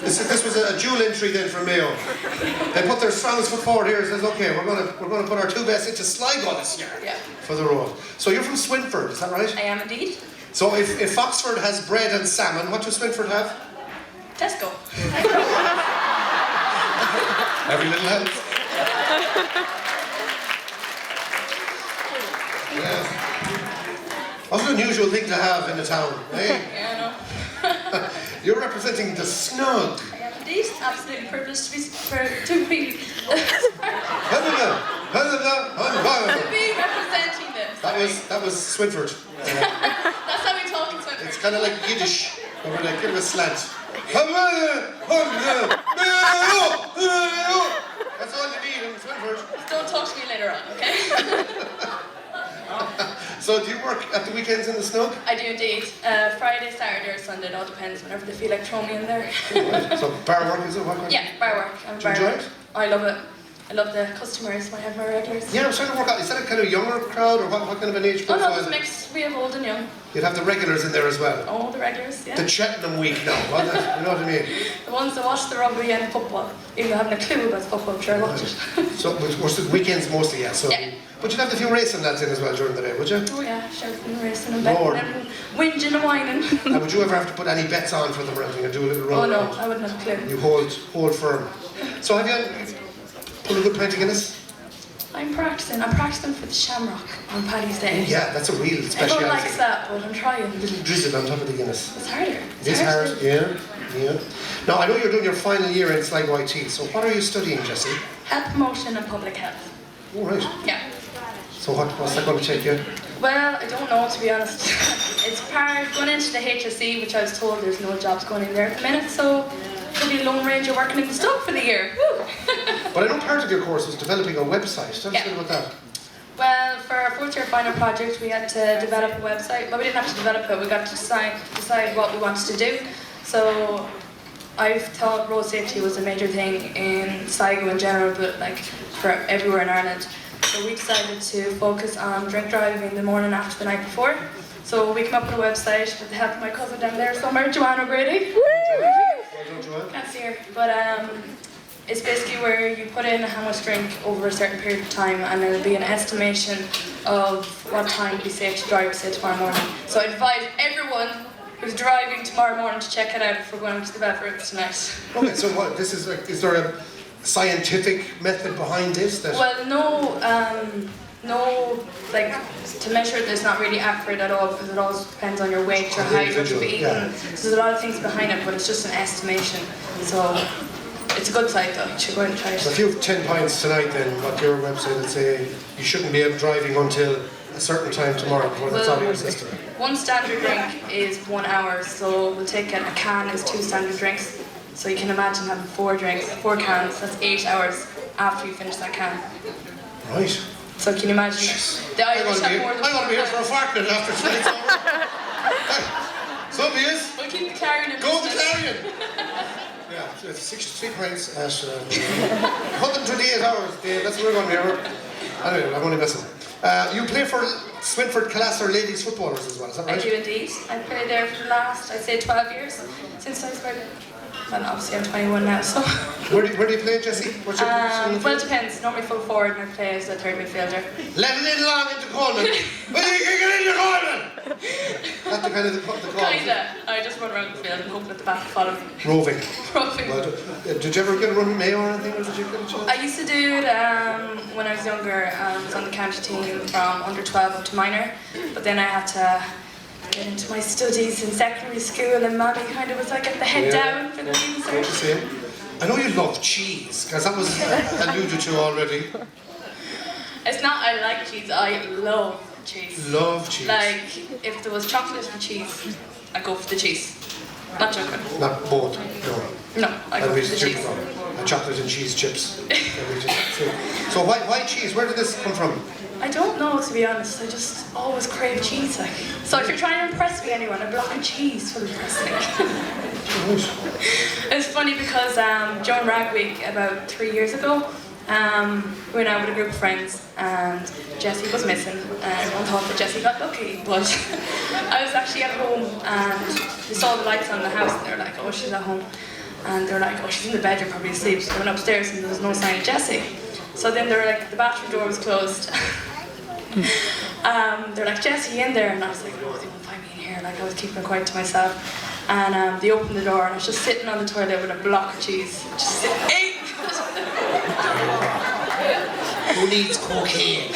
This was a dual entry then from Mayo. They put their strongest foot forward here and says, okay, we're gonna put our two best into Sligo this year for the road. So you're from Swinford, is that right? I am indeed. So if Foxford has bread and salmon, what does Swinford have? Tesco. Every little helps. Yeah. What an unusual thing to have in a town, eh? Yeah, I know. You're representing the snug. I am indeed. Absolutely privileged to be representing this. That was Swinford. That's how we talk in Swinford. It's kind of like Yiddish, but with a bit of a slant. That's all you need in Swinford. Don't talk to me later on, okay? So do you work at the weekends in the snug? I do indeed. Friday, Saturday or Sunday, it all depends, whenever they feel like throwing me in there. Right. So bar work is it? What kind? Yeah, bar work. Do you enjoy it? I love it. I love the customers, I have my regulars. Yeah, I was trying to work out, is that a kind of younger crowd or what kind of an age Oh profile? no, it's mixed. We have old and young. You'd have the regulars in there as well. Oh, the regulars, yeah. The Cheltenham week now, wasn't it? You know what I mean? The ones that watch the rugby and football. Even though having a clue about football, I'm sure I watch it. So, was the weekends mostly, yeah. So, yeah. But you'd have a few racing lads in as well during the day, would you? Oh yeah, shouting and racing and betting and whinging and whining. And would you ever have to put any bets on for them or anything and do a little roll? Oh no, I wouldn't have a clue. You hold firm. So have you pulled a good pint of Guinness? I'm practicing for the Shamrock on Paddy's Day. Yeah, that's a real speciality. Everyone likes that, but I'm trying. A little drizzle on top of the Guinness. It's harder. It is hard, yeah. Now, I know you're doing your final year in Sligo IT, so what are you studying, Jessie? Health promotion and public health. Oh, right. Yeah. So what's that going to take you? Well, I don't know, to be honest. It's part going into the HSE, which I was told there's no jobs going in there at the minute, so could be a Lone Ranger working in the stock for the year. Woo! But I know part of your course was developing a website. Tell us a bit about that. Well, for our fourth year final project, we had to develop a website. Well, we didn't have to develop it, we got to decide what we wanted to do. So I've thought road safety was a major thing in Sligo in general, but like for everywhere in Ireland. So we decided to focus on drink driving the morning after the night before. So we came up with a website with the help of my cousin down there somewhere, Joanne O'Grady. Can't see her. But it's basically where you put in how much drink over a certain period of time, and there'll be an estimation of what time would be safe to drive, say tomorrow morning. So I advise everyone who's driving tomorrow morning to check it out if we're going to the bathrooms tonight. Okay, so what, this is like, is there a scientific method behind this? Well, no, like, to measure it, it's not really accurate at all, because it all depends on your weight, your height, what you've eaten. Yeah. So there's a lot of things behind it, but it's just an estimation. So it's a good site though, you should go and try it. So if you have 10 pints tonight, then what your website would say, you shouldn't be driving until a certain time tomorrow before that's out of your system. One standard drink is 1 hour, so we'll take it, a can is 2 standard drinks. So you can imagine having 4 cans, that's 8 hours after you finish that can. Right. So can you imagine? The Irish have more than I want to be here for a fortnight after tonight's over. So be it. We'll keep the Clarion in Go business. the Clarion! Yeah, so it's 63 pints at 128 hours. Yeah, that's what we're going to be here. Anyway, I'm only messing. You play for Swinford Calaster ladies footballers as well, is that right? I do indeed. I've played there for the last, I'd say 12 years, since I started. Well, obviously I'm 21 now, so. Where do you play, Jessie? What's your position? Well, it depends. Normally full forward, and I play as a third midfielder. Let it in long into Coleman. Will you kick it into Coleman? That's the kind of the call. Kinda. I just run around the field and hope that the back will follow me. Roving. Roving. Well, did you ever get a run with Mayo or anything, or did you get a chance? I used to do it when I was younger. I was on the county team from under 12 up to minor, but then I had to get into my studies in secondary school, and Mommy kind of was like, get the head down for the research. I know you love cheese, because that was alluded to already. It's not I like cheese, I love cheese. Love cheese. Like, if there was chocolate and cheese, I'd go for the cheese. Not joking. Not both, no. No, I go for the cheese. Chocolate and cheese chips. So why cheese? Where did this come from? I don't know, to be honest. I just always crave cheese. Like. So if you're trying to impress me, anyone, a block of cheese will impress me. It's funny because during Rag Week about 3 years ago, we went out with a group of friends and Jessie was missing. Everyone thought that Jessie got lucky, but I was actually at home and they saw the lights on the house and they were like, oh, she's at home. and they're like, oh, she's in the bedroom, probably asleep. So I went upstairs and there was no sign of Jessie. So then they were like, the bathroom door was closed. They're like, Jessie, you in there? And I was like, oh, they won't find me in here. Like, I was keeping it quiet to myself. And they opened the door and I was just sitting on the toilet with a block of cheese. Just sitting. Who needs cocaine?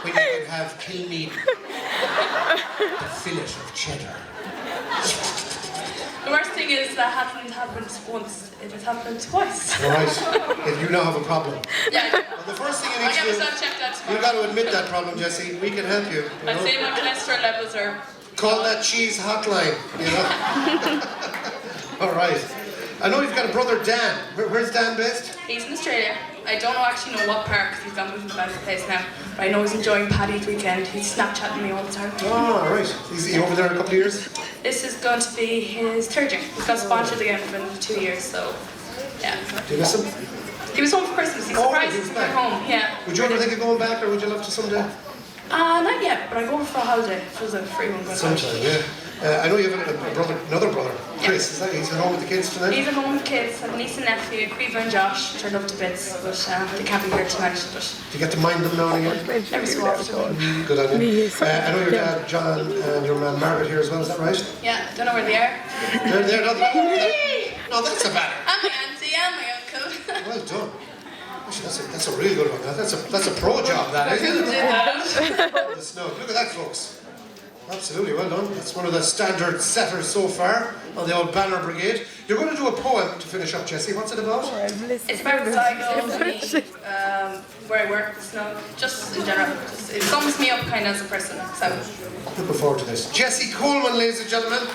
When you can have clean meat, a fillet of cheddar. The worst thing is that hasn't happened once, it has happened twice. All right, if you now have a problem. Yeah. Well, the first thing you need I to get do, myself checked out tomorrow. you've got to admit that problem, Jessie. We can help you. I'd say my cholesterol levels are... Call that cheese hotline, you know? All right. I know you've got a brother, Dan. Where's Dan based? He's in Australia. I don't actually know what park, because he's gone moving about the place now. But I know he's enjoying Paddy's weekend. He's Snapchatting me all the time. Oh, all right. Is he over there in a couple of years? This is going to be his third year. He's got sponsored again for another 2 years, so yeah. Do you miss him? He was home for Christmas. He's surprised he's back home. Yeah. Would you ever think of going back, or would you love to someday? Not yet, but I go over for a holiday. If there's a free one going Sometime, yeah. I know you have a brother, another brother, Chris. Is that, he's at home with the kids tonight? He's at home with the kids. I have a niece and nephew, Creva and Josh, which I love to bits, but they can't be here tonight. But do you get to mind them now and again? every so often. Good on you. I know your dad, John, and your man Margaret here as well. Is that right? Yeah, don't know where they are. They're not. No, that's a banner. And my auntie and my uncle. Well done. Actually, that's a really good one. That's a pro job, that isn't it? The snow. Look at that, folks. Absolutely, well done. That's one of the standard setters so far on the old Banner Brigade. You're going to do a poem to finish up, Jessie. What's it about? It's about Sligo, where I work, the snow, just in general. It sums me up kind of as a person. So. Looking forward to this. Jessie Coleman, ladies and gentlemen.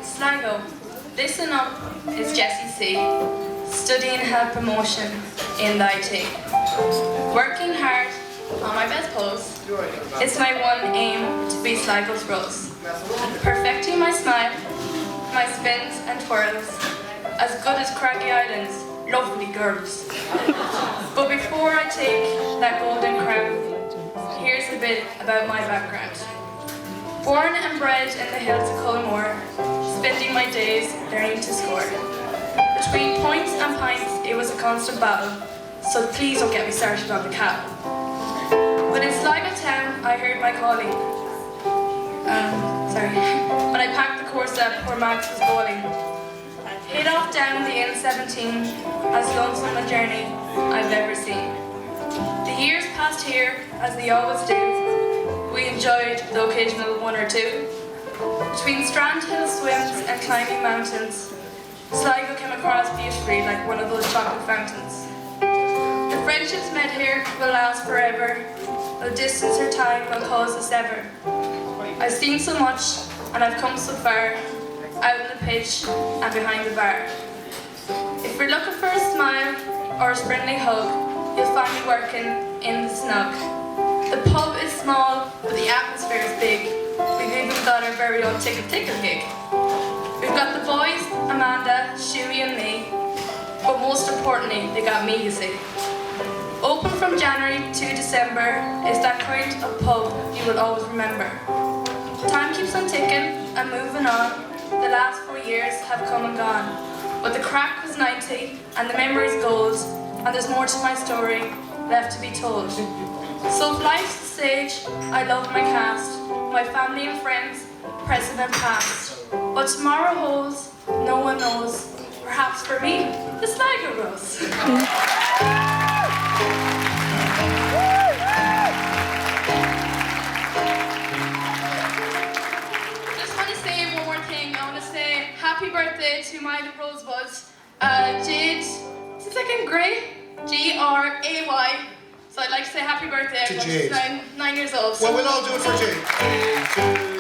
Sligo. Listen up, it's Jessie C, studying health promotion in the IT. Working hard on my best pose. It's my one aim to be Sligo's Rose. Perfecting my smile, my spins and twirls, as good as Craggy Island's lovely girls. But before I take that golden crown, here's a bit about my background. Born and bred in the hills of Cullimore, spending my days learning to score. Between points and pints, it was a constant battle, so please don't get me started on the cap. But in Sligo town, I heard my calling. When I packed the course up where Max was bowling. Hit off down the N17, as lonesome a journey I've ever seen. The years passed here, as they always do. We enjoyed the occasional one or two. Between Strand Hill swims and climbing mountains, Sligo came across beautifully like one of those chocolate fountains. The friendships met here will last forever, no distance or time will cause us ever. I've seen so much and I've come so far, out in the pitch and behind the bar. If you're looking for a smile or a friendly hug, you'll find me working in the snug. The pub is small, but the atmosphere is big. We've even got our very own tickle gig. We've got the boys, Amanda, Shuey and me, but most importantly, they got me, you see. Open from January to December is that kind of pub you will always remember. Time keeps on ticking and moving on. The last 4 years have come and gone, but the crack was 90 and the memory's gold, and there's more to my story left to be told. So if life's the stage, I love my cast, my family and friends, present and past. What tomorrow holds, no one knows. Perhaps for me, the Sligo Rose. Just want to say one more thing. I want to say happy birthday to my Rosebuds, Jade, is it second grade? Gray. So I'd like to say happy birthday. To Jade. She's 9 years old. Well, we'll all do it for Jade.